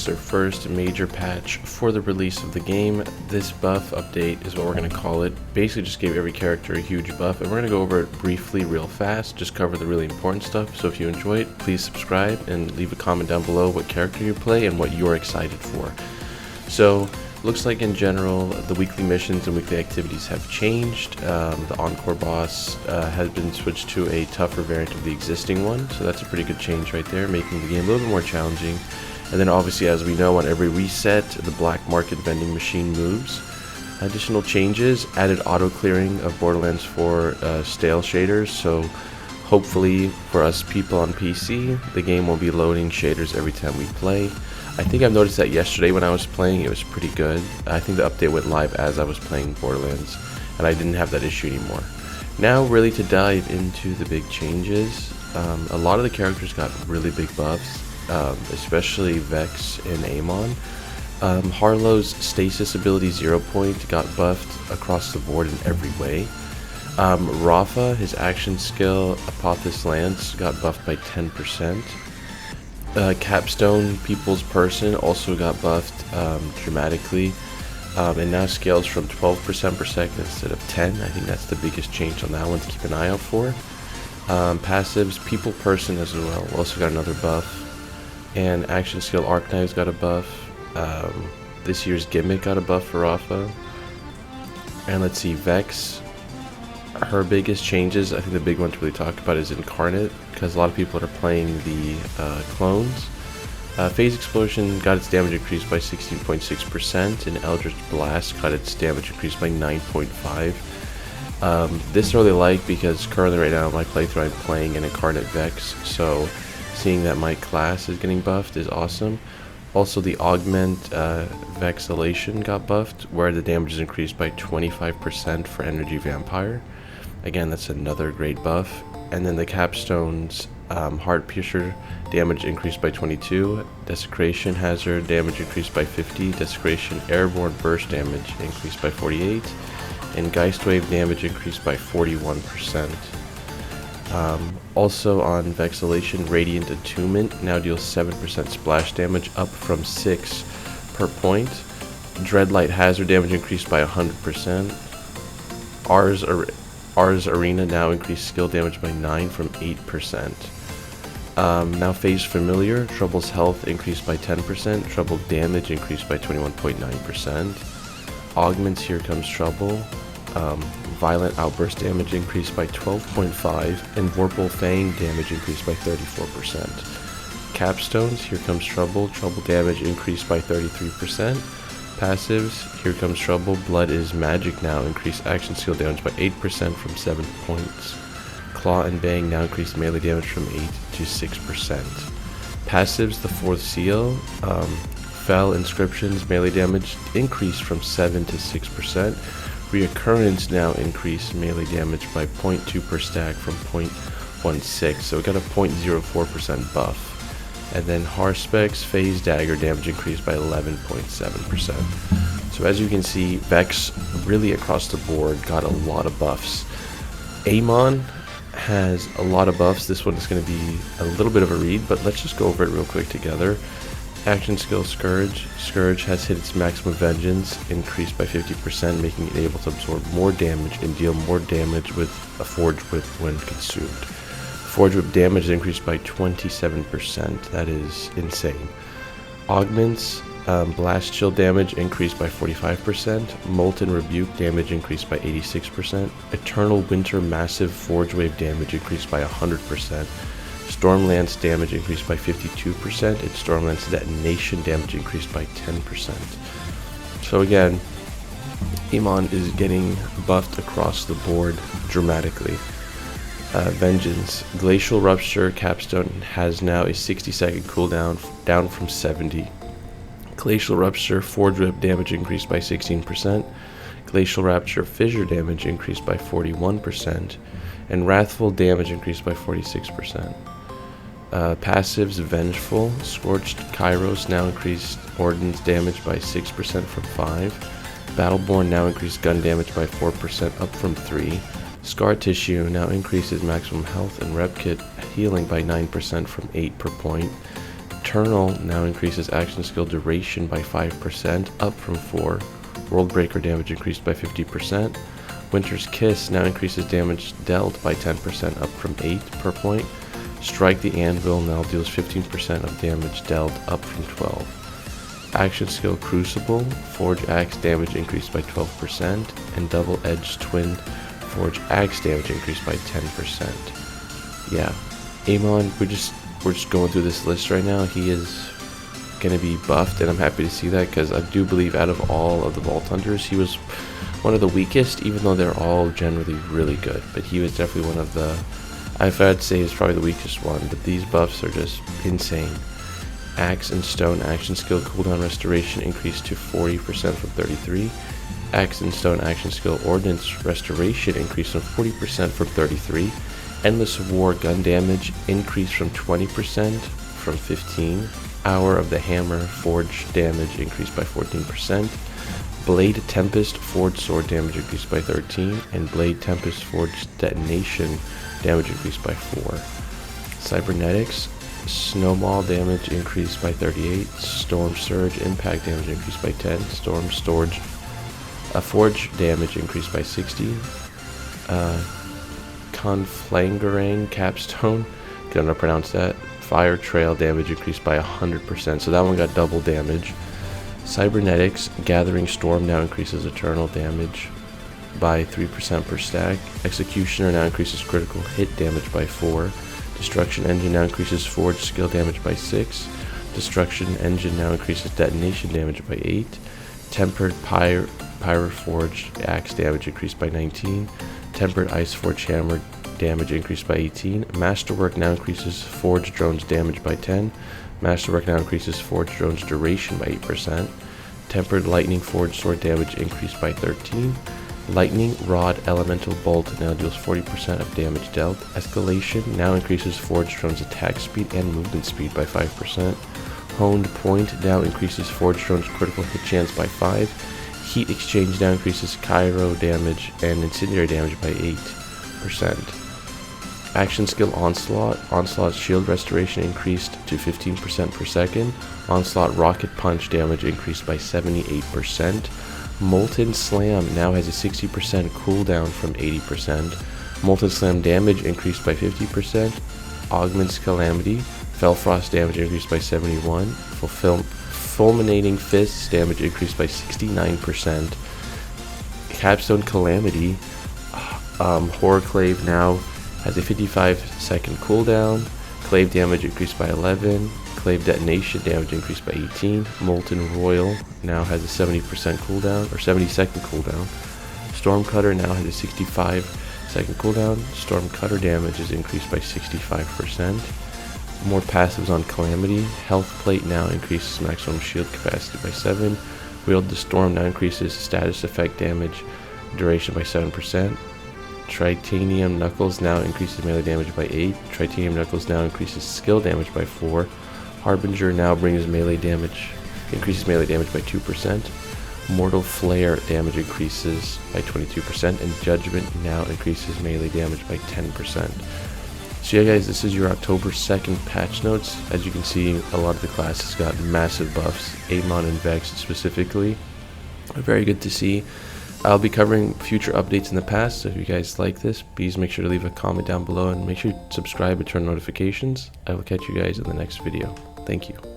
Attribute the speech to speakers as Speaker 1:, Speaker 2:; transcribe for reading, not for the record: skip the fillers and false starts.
Speaker 1: announced their first major patch for the release of the game. This buff update is what we're going to call it. Basically just gave every character a huge buff, and we're going to go over it briefly real fast, just cover the really important stuff. So if you enjoy it, please subscribe and leave a comment down below what character you play and what you're excited for. So looks like in general the weekly missions and weekly activities have changed. The Encore boss has been switched to a tougher variant of the existing one, so that's a pretty good change right there, making the game a little bit more challenging. And then obviously, as we know, on every reset the black market vending machine moves. Additional changes: added auto clearing of Borderlands 4 stale shaders, so hopefully for us people on PC the game will be loading shaders every time we play. I think I've noticed that yesterday when I was playing it was pretty good. I think the update went live as I was playing Borderlands, and I didn't have that issue anymore. Now really to dive into the big changes. A lot of the characters got really big buffs, especially Vex and Amon. Harlow's stasis ability 0 point got buffed across the board in every way. Rafa, his action skill Apophis Lance, got buffed by 10%. Capstone People's Person also got buffed dramatically, and now scales from 12% per second instead of 10. I think that's the biggest change on that one to keep an eye out for. Passives People Person as well also got another buff, and action skill Arc Knives got a buff. This year's Gimmick got a buff for Rafa. And let's see, Vex, her biggest changes, I think the big one to really talk about is Incarnate, because a lot of people are playing the clones. Phase Explosion got its damage increased by 16.6%, and Eldritch Blast got its damage increased by 9.5%. This I really like because currently right now in my playthrough I'm playing an Incarnate Vex, so seeing that my class is getting buffed is awesome. Also the Augment Vexillation got buffed, where the damage is increased by 25% for Energy Vampire. Again, that's another great buff. And then the Capstone's Heart Piercer damage increased by 22, Desecration Hazard damage increased by 50, Desecration Airborne Burst damage increased by 48, and Geist Wave damage increased by 41%. Also on Vexillation, Radiant Attunement now deals 7% splash damage, up from 6 per point. Dreadlight Hazard damage increased by 100%. Ars Arena now increased skill damage by 9 from 8%. Now Phase Familiar, Trouble's health increased by 10%, Trouble damage increased by 21.9%. Augments Here Comes Trouble, Violent Outburst damage increased by 12.5%, and Vorpal Fang damage increased by 34%. Capstones Here Comes Trouble, Trouble damage increased by 33%. Passives Here Comes Trouble, Blood is Magic now increased action skill damage by 8% from 7 points. Claw and Bang now increased melee damage from 8 to 6%. Passives The Fourth Seal, Fell Inscriptions melee damage increased from 7 to 6%. Reoccurrence now increased melee damage by 0.2 per stack from 0.16, so we got a 0.04% buff. And then Harspec's Phase Dagger damage increased by 11.7%. So as you can see, Vex really across the board got a lot of buffs. Amon has a lot of buffs. This one is going to be a little bit of a read, but let's just go over it real quick together. Action skill Scourge. Scourge has hit its maximum vengeance, increased by 50%, making it able to absorb more damage and deal more damage with a Forge Whip when consumed. Forge Whip damage is increased by 27%. That is insane. Augments, Blast Chill damage increased by 45%. Molten Rebuke damage increased by 86%. Eternal Winter Massive Forge Wave damage increased by 100%. Stormlance damage increased by 52%, and Stormlance Detonation damage increased by 10%. So again, Amon is getting buffed across the board dramatically. Vengeance. Glacial Rupture Capstone has now a 60-second cooldown, down from 70. Glacial Rupture Forge Whip damage increased by 16%. Glacial Rapture Fissure damage increased by 41%. And Wrathful damage increased by 46%. Passives Vengeful. Scorched Kairos now increased Ordnance damage by 6% from 5. Battleborn now increased gun damage by 4%, up from 3. Scar Tissue now increases maximum health and rep kit healing by 9% from 8 per point. Eternal now increases action skill duration by 5%, up from 4. World Breaker damage increased by 50%. Winter's Kiss now increases damage dealt by 10%, up from 8 per point. Strike the Anvil now deals 15% of damage dealt, up from 12. Action skill Crucible, Forge Axe damage increased by 12%, and Double Edged Twin Forge Axe damage increased by 10%. Yeah, Amon, we're just going through this list right now. He is going to be buffed, and I'm happy to see that, because I do believe out of all of the Vault Hunters, he was one of the weakest, even though they're all generally really good. But he was definitely one of the, if I'd say he's probably the weakest one, but these buffs are just insane. Axe and Stone action skill cooldown restoration increased to 40% from 33. Axe and Stone action skill ordnance restoration increased from 40% from 33. Endless War gun damage increased from 20% from 15. Hour of the Hammer forge damage increased by 14%. Blade Tempest forged sword damage increased by 13, and Blade Tempest forged detonation damage increased by 4. Cybernetics Snowball damage increased by 38. Storm Surge impact damage increased by 10. Storm Storage forge damage increased by 60. Conflangerang capstone, gonna pronounce that. Fire trail damage increased by 100%, so that one got double damage. Cybernetics Gathering Storm now increases eternal damage by 3% per stack. Executioner now increases critical hit damage by 4. Destruction Engine now increases forge skill damage by 6. Destruction Engine now increases detonation damage by 8. Tempered Pyroforged axe damage increased by 19. Tempered Iceforged hammer damage increased by 18. Masterwork now increases forge drones damage by 10. Masterwork now increases forge drones duration by 8%. Tempered Lightning forged sword damage increased by 13. Lightning Rod Elemental Bolt now deals 40% of damage dealt. Escalation now increases forge drones attack speed and movement speed by 5%. Honed Point now increases forge drones critical hit chance by 5. Heat Exchange now increases Cairo damage and incendiary damage by 8%. Action skill Onslaught. Onslaught's shield restoration increased to 15% per second. Onslaught Rocket Punch damage increased by 78%. Molten Slam now has a 60% cooldown from 80%. Molten Slam damage increased by 50%. Augments Calamity. Fellfrost damage increased by 71%. Fulminating Fists damage increased by 69%. Capstone Calamity. Horrorclave now has a 55-second cooldown. Clave damage increased by 11. Clave detonation damage increased by 18. Molten Royal now has a 70% cooldown, or 70-second cooldown. Stormcutter now has a 65-second cooldown. Stormcutter damage is increased by 65%. More passives on Calamity. Health Plate now increases maximum shield capacity by 7. Wield the Storm now increases status effect damage duration by 7%. Tritanium Knuckles now increases melee damage by 8. Tritanium Knuckles now increases skill damage by 4. Harbinger now increases melee damage by 2%. Mortal Flare damage increases by 22%, and Judgment now increases melee damage by 10%. So yeah guys, this is your October 2nd patch notes. As you can see, a lot of the classes got massive buffs, Amon and Vex specifically. Very good to see. I'll be covering future updates in the past, so if you guys like this, please make sure to leave a comment down below and make sure you subscribe and turn notifications. I will catch you guys in the next video. Thank you.